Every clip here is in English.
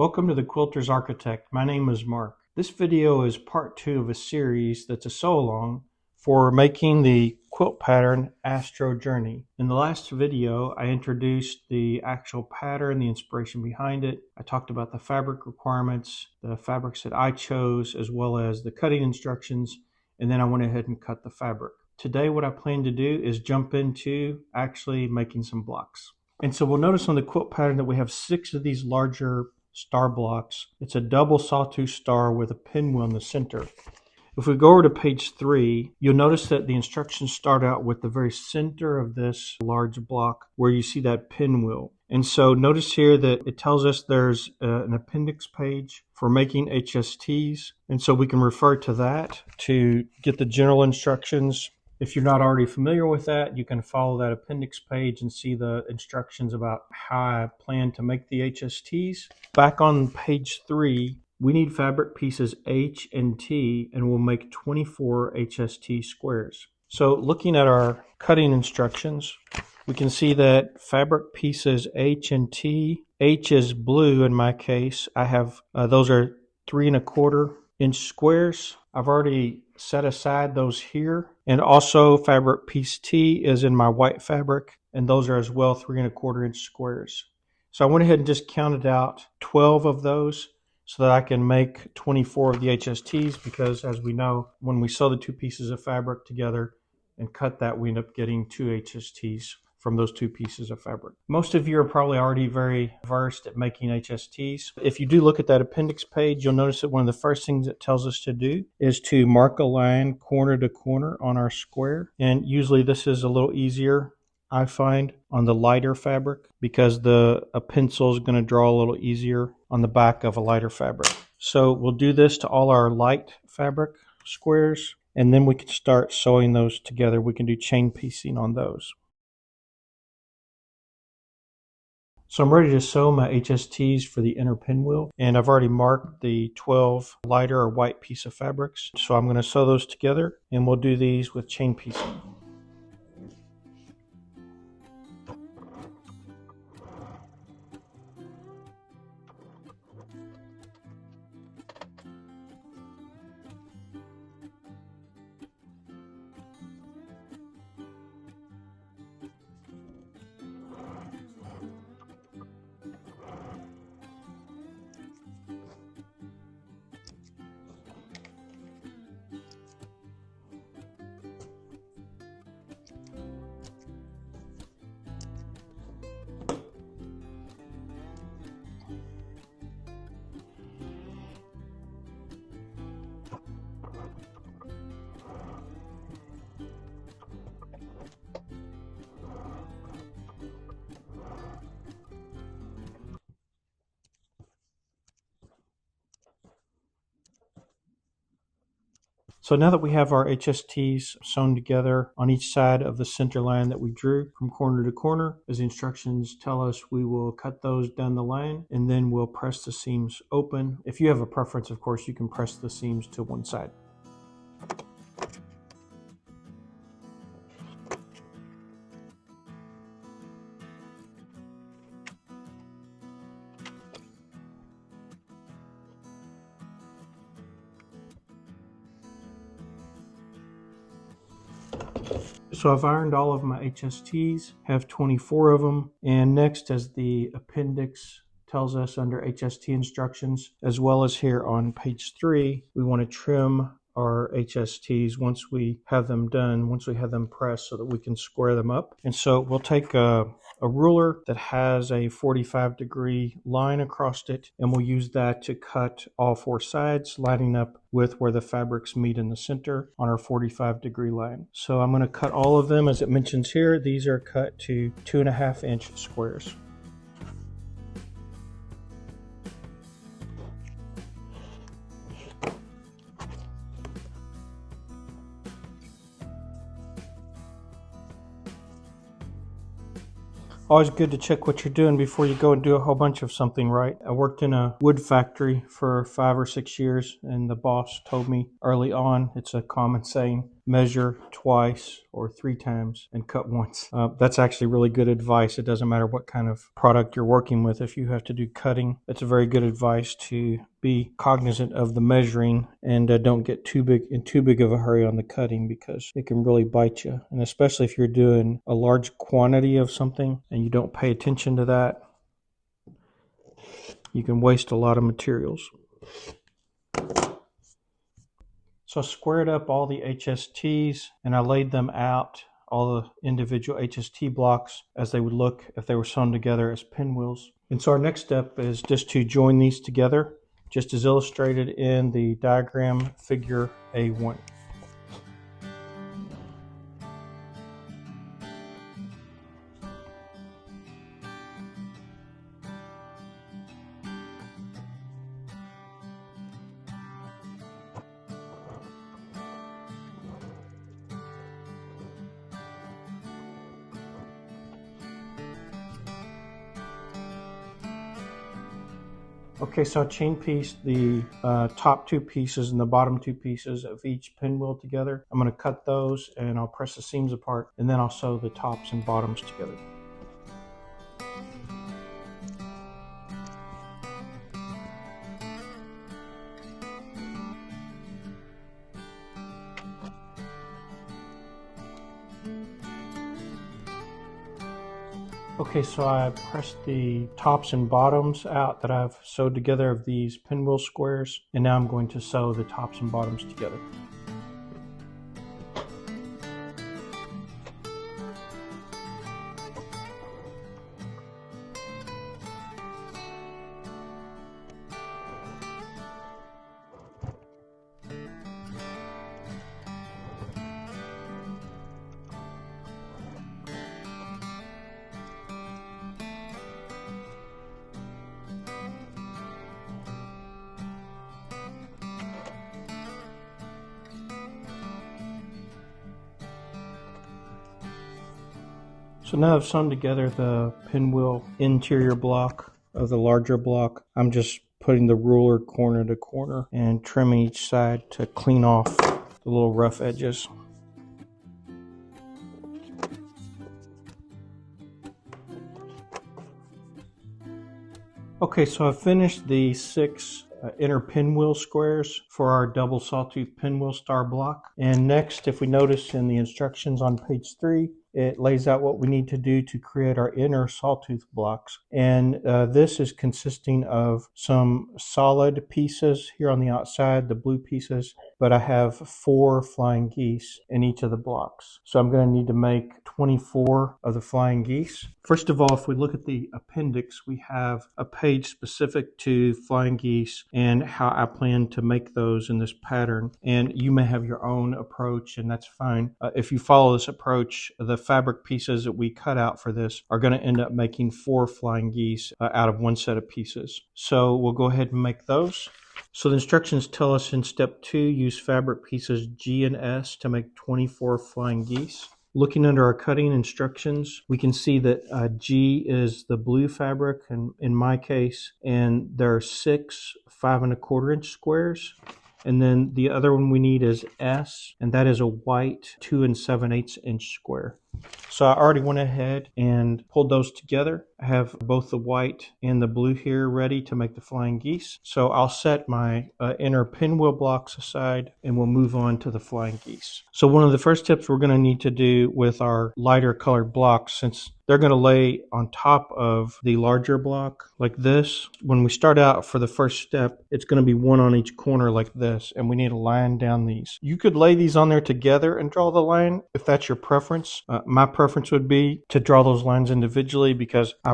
Welcome to the Quilter's Architect. My name is Mark. This video is part 2 of a series that's a sew-along for making the quilt pattern Astro Journey. In the last video, I introduced the actual pattern, the inspiration behind it. I talked about the fabric requirements, the fabrics that I chose, as well as the cutting instructions, and then I went ahead and cut the fabric. Today, what I plan to do is jump into actually making some blocks. And so we'll notice on the quilt pattern that we have 6 of these larger star blocks. It's a double sawtooth star with a pinwheel in the center. If we go over to page 3, you'll notice that the instructions start out with the very center of this large block where you see that pinwheel. And so notice here that it tells us there's an appendix page for making HSTs. And so we can refer to that to get the general instructions. If you're not already familiar with that, you can follow that appendix page and see the instructions about how I plan to make the HSTs. Back on page 3, we need fabric pieces H and T, and we'll make 24 HST squares. So looking at our cutting instructions, we can see that fabric pieces H and T, H is blue in my case. I have, those are 3 1/4 inch squares. I've already set aside those here. And also fabric piece T is in my white fabric, and those are as well 3 1/4 inch squares. So I went ahead and just counted out 12 of those so that I can make 24 of the HSTs, because as we know, when we sew the 2 pieces of fabric together and cut that, we end up getting 2 HSTs from those 2 pieces of fabric. Most of you are probably already very versed at making HSTs. If you do look at that appendix page, you'll notice that one of the first things it tells us to do is to mark a line corner to corner on our square. And usually this is a little easier, I find, on the lighter fabric, because a pencil is going to draw a little easier on the back of a lighter fabric. So we'll do this to all our light fabric squares, and then we can start sewing those together. We can do chain piecing on those. So I'm ready to sew my HSTs for the inner pinwheel, and I've already marked the 12 lighter or white piece of fabrics. So I'm going to sew those together, and we'll do these with chain piecing. So now that we have our HSTs sewn together on each side of the center line that we drew from corner to corner, as the instructions tell us, we will cut those down the line, and then we'll press the seams open. If you have a preference, of course, you can press the seams to one side. So I've ironed all of my HSTs, have 24 of them, and next, as the appendix tells us under HST instructions, as well as here on page 3, we want to trim our HSTs once we have them done, once we have them pressed, so that we can square them up. And so we'll take a ruler that has a 45-degree line across it, and we'll use that to cut all 4 sides, lining up with where the fabrics meet in the center on our 45-degree line. So I'm going to cut all of them. As it mentions here, these are cut to 2 1/2 inch squares. Always good to check what you're doing before you go and do a whole bunch of something, right? I worked in a wood factory for 5 or 6 years, and the boss told me early on, it's a common saying, measure twice or 3 times and cut once. That's actually really good advice. It doesn't matter what kind of product you're working with. If you have to do cutting, that's a very good advice to be cognizant of the measuring, and don't get too big of a hurry on the cutting, because it can really bite you. And especially if you're doing a large quantity of something and you don't pay attention to that, you can waste a lot of materials. So I squared up all the HSTs and I laid them out, all the individual HST blocks, as they would look if they were sewn together as pinwheels. And so our next step is just to join these together, just as illustrated in the diagram figure A1. Okay, so I chain pieced the top 2 pieces and the bottom 2 pieces of each pinwheel together. I'm going to cut those and I'll press the seams apart, and then I'll sew the tops and bottoms together. Okay, so I pressed the tops and bottoms out that I've sewed together of these pinwheel squares, and now I'm going to sew the tops and bottoms together. So now I've sewn together the pinwheel interior block of the larger block. I'm just putting the ruler corner to corner and trimming each side to clean off the little rough edges. Okay, so I've finished the 6 inner pinwheel squares for our Double Sawtooth Pinwheel Star block. And next, if we notice in the instructions on page 3, it lays out what we need to do to create our inner sawtooth blocks. And this is consisting of some solid pieces here on the outside, the blue pieces, but I have 4 flying geese in each of the blocks. So I'm going to need to make 24 of the flying geese. First of all, if we look at the appendix, we have a page specific to flying geese and how I plan to make those in this pattern. And you may have your own approach, and that's fine. If you follow this approach, the fabric pieces that we cut out for this are going to end up making 4 flying geese out of 1 set of pieces. So we'll go ahead and make those. So the instructions tell us in step 2, use fabric pieces G and S to make 24 flying geese. Looking under our cutting instructions, we can see that G is the blue fabric, and in my case, and there are 6 5 1/4 inch squares. And then the other one we need is S, and that is a white 2 7/8 inch square. So I already went ahead and pulled those together. I have both the white and the blue here ready to make the flying geese. So I'll set my inner pinwheel blocks aside, and we'll move on to the flying geese. So one of the first tips we're going to need to do with our lighter colored blocks, since they're going to lay on top of the larger block like this. When we start out for the first step, it's going to be 1 on each corner like this, and we need a line down these. You could lay these on there together and draw the line if that's your preference. My preference would be to draw those lines individually, because I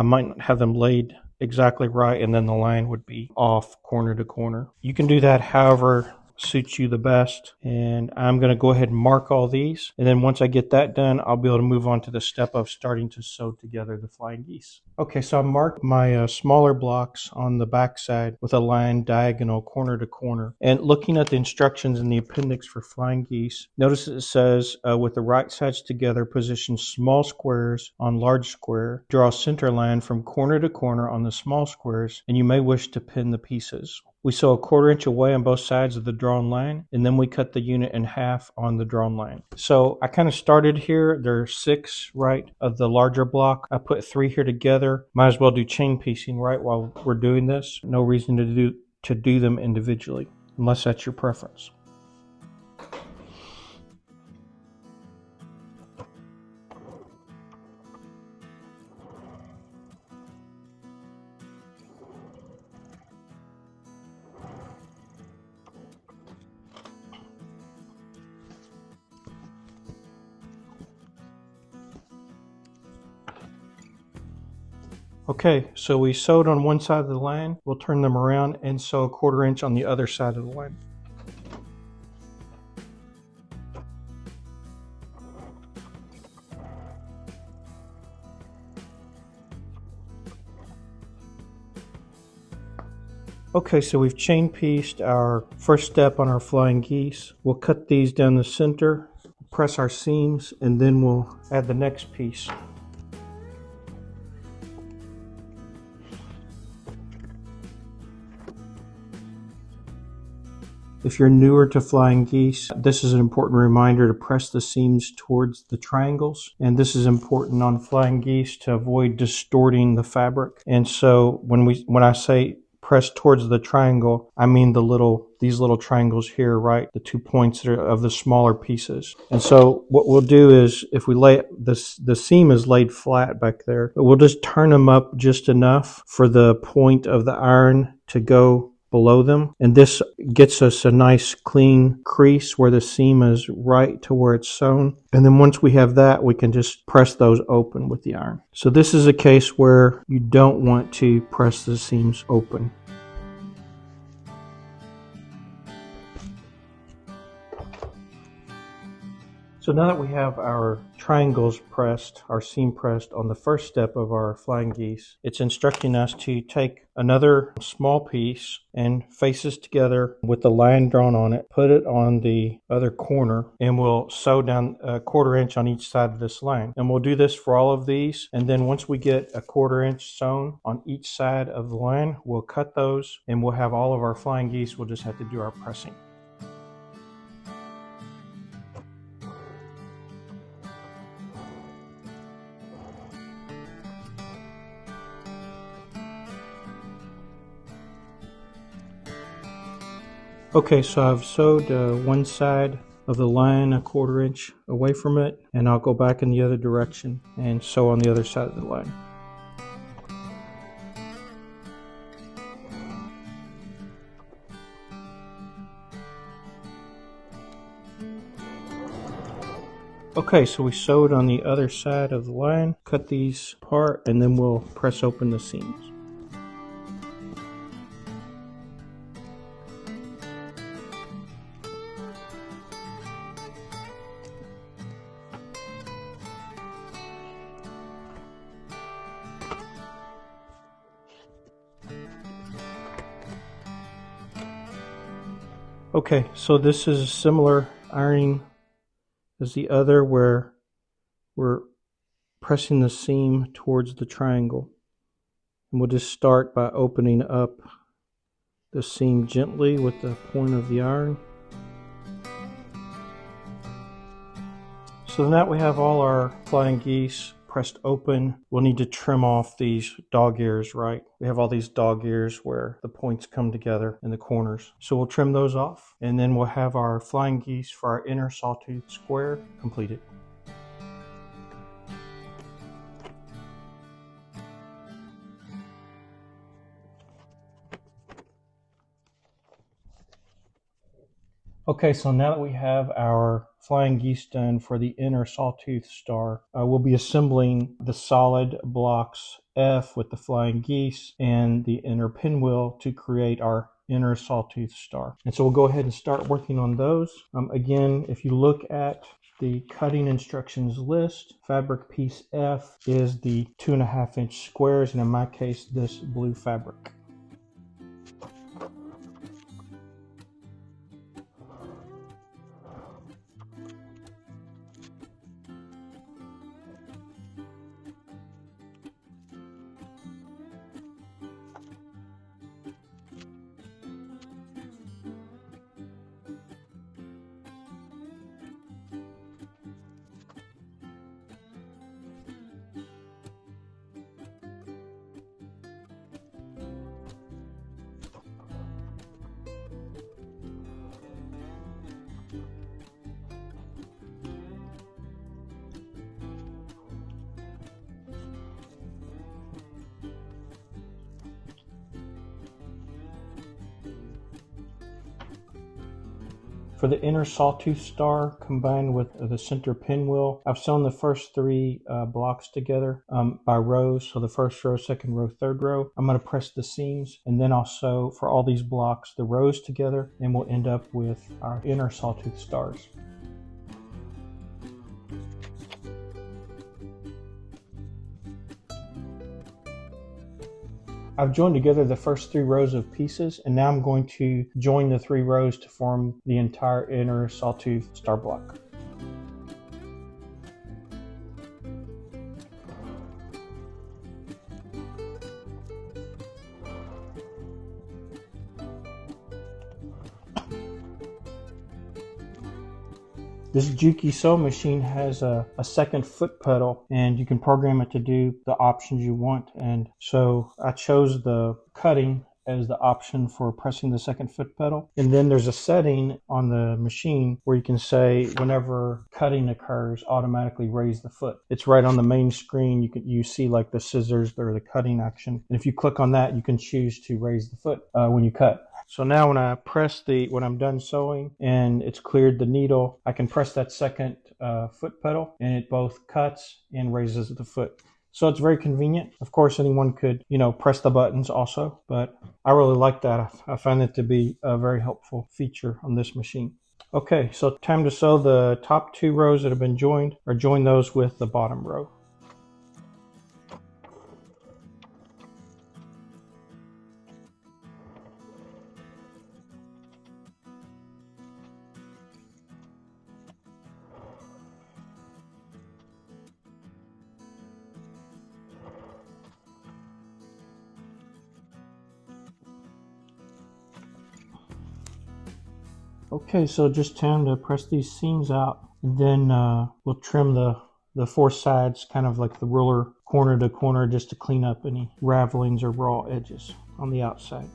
might not have them laid exactly right, and then the line would be off corner to corner. You can do that however suits you the best, and I'm going to go ahead and mark all these, and then once I get that done, I'll be able to move on to the step of starting to sew together the flying geese. Okay, so I marked my smaller blocks on the back side with a line diagonal corner to corner, and looking at the instructions in the appendix for flying geese, notice it says with the right sides together, position small squares on large square, draw a center line from corner to corner on the small squares, and you may wish to pin the pieces. We sew a 1/4 inch away on both sides of the drawn line, and then we cut the unit in half on the drawn line. So I kind of started here. There are 6 right of the larger block. I put 3 here together. Might as well do chain piecing right while we're doing this. No reason to do them individually, unless that's your preference. Okay, so we sewed on one side of the line. We'll turn them around and sew a 1/4 inch on the other side of the line. Okay, so we've chain pieced our first step on our flying geese. We'll cut these down the center, press our seams, and then we'll add the next piece. If you're newer to flying geese, this is an important reminder to press the seams towards the triangles. And this is important on flying geese to avoid distorting the fabric. And so when I say press towards the triangle, I mean these little triangles here, right? The 2 points that are of the smaller pieces. And so what we'll do is, if we lay the seam is laid flat back there, but we'll just turn them up just enough for the point of the iron to go below them, and this gets us a nice clean crease where the seam is right to where it's sewn. And then once we have that, we can just press those open with the iron. So this is a case where you don't want to press the seams open. So now that we have our triangles pressed, our seam pressed on the first step of our flying geese, it's instructing us to take another small piece and faces together with the line drawn on it, put it on the other corner, and we'll sew down a 1/4 inch on each side of this line. And we'll do this for all of these, and then once we get a 1/4 inch sewn on each side of the line, we'll cut those, and we'll have all of our flying geese. We'll just have to do our pressing. Okay, so I've sewed one side of the line a 1/4 inch away from it, and I'll go back in the other direction and sew on the other side of the line. Okay, so we sewed on the other side of the line, cut these apart, and then we'll press open the seams. Okay, so this is a similar ironing as the other, where we're pressing the seam towards the triangle. And we'll just start by opening up the seam gently with the point of the iron. So now that we have all our flying geese pressed open, we'll need to trim off these dog ears, right? We have all these dog ears where the points come together in the corners. So we'll trim those off, and then we'll have our flying geese for our inner sawtooth square completed. Okay, so now that we have our flying geese done for the inner sawtooth star, we'll be assembling the solid blocks F with the flying geese and the inner pinwheel to create our inner sawtooth star. And so we'll go ahead and start working on those. Again, if you look at the cutting instructions list, fabric piece F is the 2.5 inch squares, and in my case, this blue fabric. For the inner sawtooth star combined with the center pinwheel, I've sewn the first three blocks together by rows. So the first row, second row, third row. I'm going to press the seams, and then I'll sew for all these blocks the rows together, and we'll end up with our inner sawtooth stars. I've joined together the first three rows of pieces, and now I'm going to join the three rows to form the entire inner sawtooth star block. This Juki sewing machine has a second foot pedal, and you can program it to do the options you want. And so I chose the cutting as the option for pressing the second foot pedal. And then there's a setting on the machine where you can say whenever cutting occurs, automatically raise the foot. It's right on the main screen. You see like the scissors or the cutting action. And if you click on that, you can choose to raise the foot when you cut. So now when I press when I'm done sewing and it's cleared the needle, I can press that second foot pedal, and it both cuts and raises the foot. So it's very convenient. Of course, anyone could, press the buttons also, but I really like that. I find it to be a very helpful feature on this machine. Okay, so time to sew the top two rows that have been joined, or join those with the bottom row. Okay, so just time to press these seams out, and then we'll trim the four sides, kind of like the ruler, corner to corner, just to clean up any ravelings or raw edges on the outside.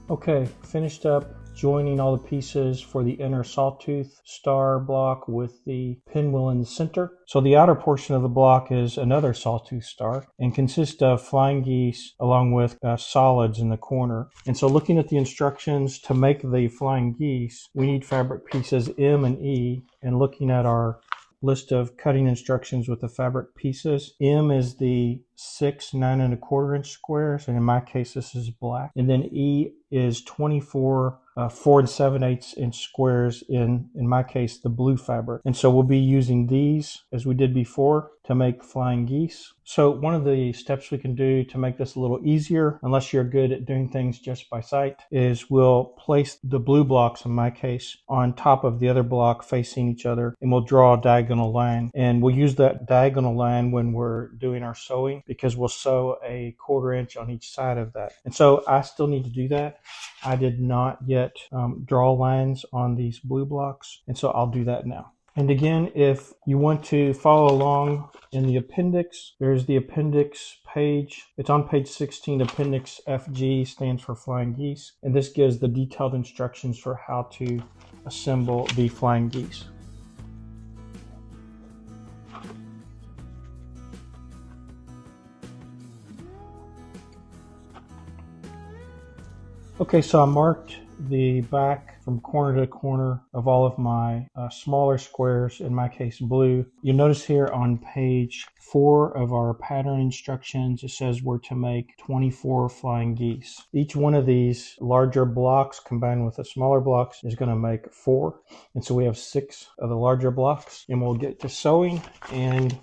Okay, finished up joining all the pieces for the inner sawtooth star block with the pinwheel in the center. So the outer portion of the block is another sawtooth star and consists of flying geese along with solids in the corner. And so looking at the instructions to make the flying geese, we need fabric pieces M and E, and looking at our list of cutting instructions with the fabric pieces, M is the 6 9 1/4 inch squares, and in my case this is black, and then E is 24 4 7/8 inch squares, in my case the blue fabric. And so we'll be using these as we did before to make flying geese. So one of the steps we can do to make this a little easier, unless you're good at doing things just by sight, is we'll place the blue blocks, in my case, on top of the other block facing each other, and we'll draw a diagonal line. And we'll use that diagonal line when we're doing our sewing, because we'll sew a 1/4 inch on each side of that. And so I still need to do that. I did not yet draw lines on these blue blocks, and so I'll do that now. And again, if you want to follow along in the appendix, there's the appendix page. It's on page 16. Appendix FG stands for flying geese, and this gives the detailed instructions for how to assemble the flying geese. Okay, so I marked the back from corner to corner of all of my smaller squares, in my case blue. You'll notice here on page 4 of our pattern instructions, it says we're to make 24 flying geese. Each one of these larger blocks combined with the smaller blocks is going to make 4. And so we have 6 of the larger blocks, and we'll get to sewing. And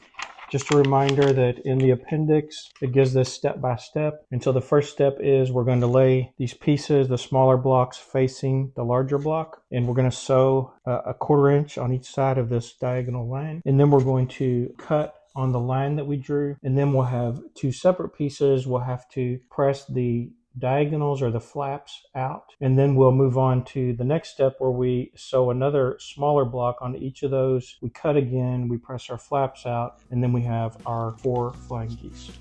just a reminder that in the appendix, it gives this step by step. And so the first step is we're going to lay these pieces, the smaller blocks, facing the larger block. And we're going to sew a 1/4 inch on each side of this diagonal line. And then we're going to cut on the line that we drew. And then we'll have 2 separate pieces. We'll have to press the diagonals or the flaps out, and then we'll move on to the next step where we sew another smaller block onto each of those. We cut again, we press our flaps out, and then we have our 4 flying geese.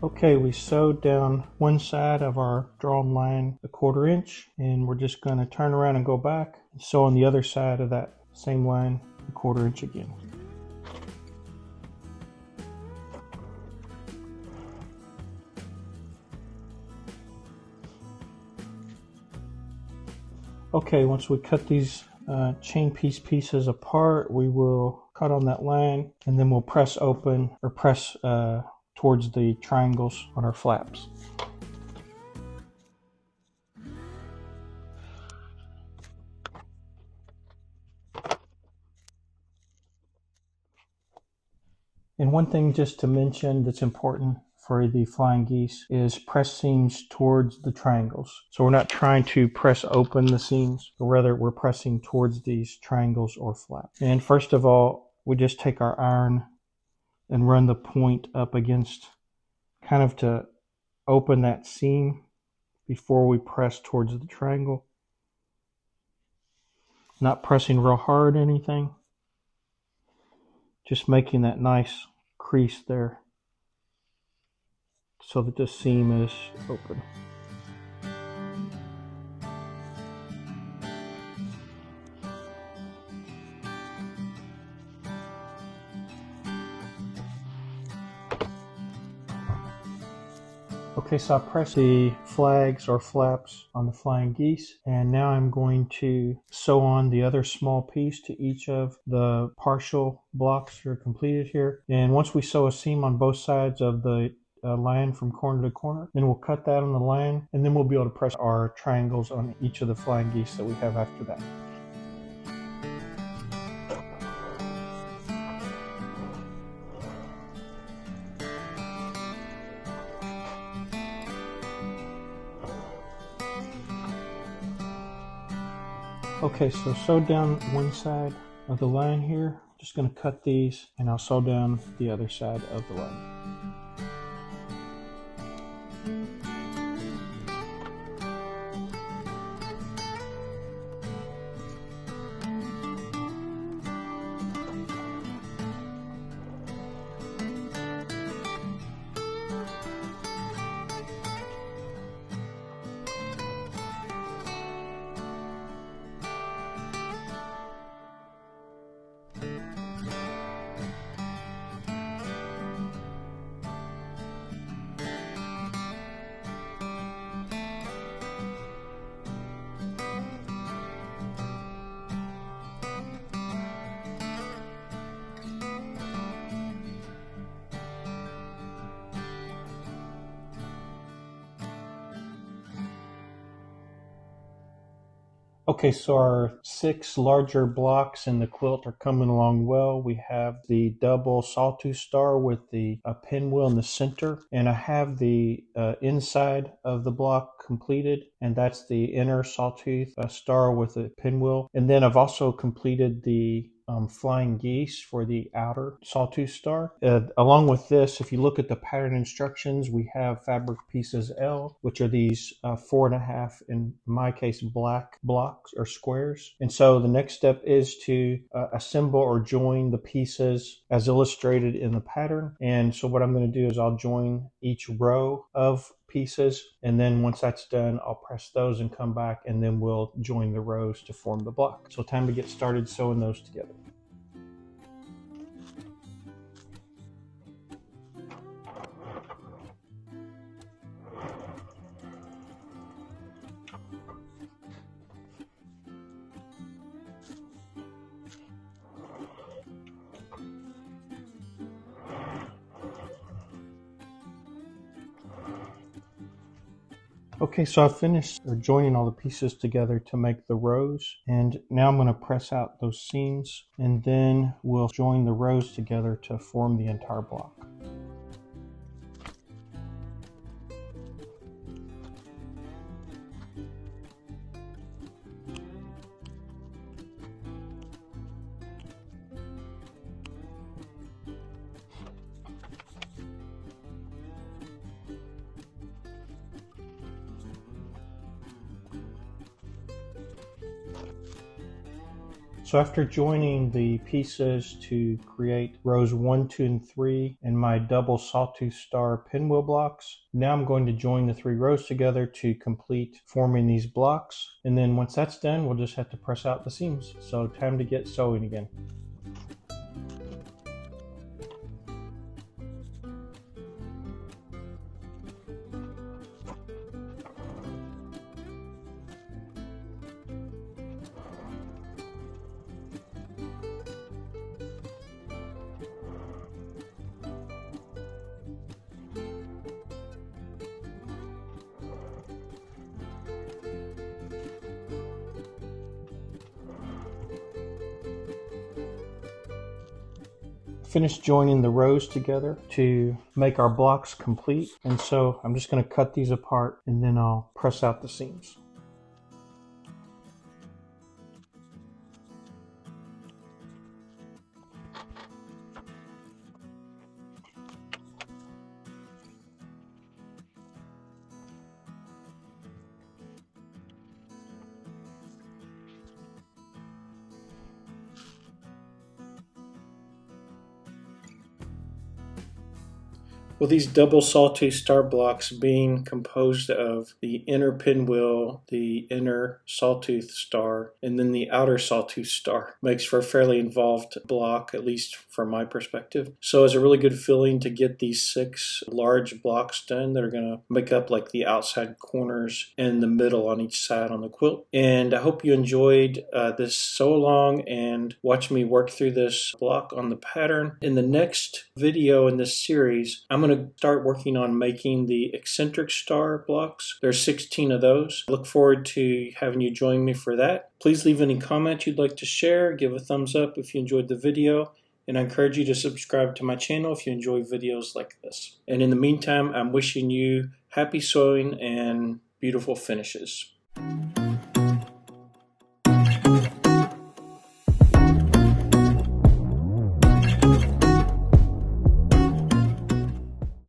Okay, we sewed down one side of our drawn line 1/4 inch, and we're just going to turn around and go back and sew on the other side of that same line 1/4 inch again. Okay, once we cut these chain piece pieces apart, we will cut on that line, and then we'll press open or press towards the triangles on our flaps. And one thing just to mention that's important for the flying geese is press seams towards the triangles. So we're not trying to press open the seams, but rather we're pressing towards these triangles or flaps. And first of all, we just take our iron and run the point up against, kind of to open that seam before we press towards the triangle. Not pressing real hard or anything, just making that nice crease there so that the seam is open. Okay, so I pressed the flags or flaps on the flying geese, and now I'm going to sew on the other small piece to each of the partial blocks that are completed here. And once we sew a seam on both sides of the line from corner to corner, then we'll cut that on the line, and then we'll be able to press our triangles on each of the flying geese that we have after that. Okay, so sew down one side of the line here. Just going to cut these, and I'll sew down the other side of the line. Okay, so our 6 larger blocks in the quilt are coming along well. We have the double sawtooth star with the pinwheel in the center, and I have the inside of the block completed, and that's the inner sawtooth star with a pinwheel. And then I've also completed the flying geese for the outer sawtooth star. Along with this, if you look at the pattern instructions, we have fabric pieces L, which are these 4.5, in my case, black blocks or squares. And so the next step is to assemble or join the pieces as illustrated in the pattern. And so what I'm going to do is I'll join each row of pieces, and then once that's done, I'll press those and come back, and then we'll join the rows to form the block. So time to get started sewing those together. Okay, so I've finished joining all the pieces together to make the rows, and now I'm going to press out those seams, and then we'll join the rows together to form the entire block. So after joining the pieces to create rows 1, 2, and 3 in my Double Sawtooth Star pinwheel blocks, now I'm going to join the 3 rows together to complete forming these blocks. And then once that's done, we'll just have to press out the seams. So time to get sewing again. Finished joining the rows together to make our blocks complete, and so I'm just going to cut these apart and then I'll press out the seams. Well, these double sawtooth star blocks being composed of the inner pinwheel, the inner sawtooth star, and then the outer sawtooth star makes for a fairly involved block, at least from my perspective. So it's a really good feeling to get these 6 large blocks done that are going to make up like the outside corners and the middle on each side on the quilt. And I hope you enjoyed this sew along and watch me work through this block on the pattern. In the next video in this series, I'm going to start working on making the eccentric star blocks. There's 16 of those. I look forward to having you join me for that. Please leave any comments you'd like to share. Give a thumbs up if you enjoyed the video. And I encourage you to subscribe to my channel if you enjoy videos like this. And in the meantime, I'm wishing you happy sewing and beautiful finishes.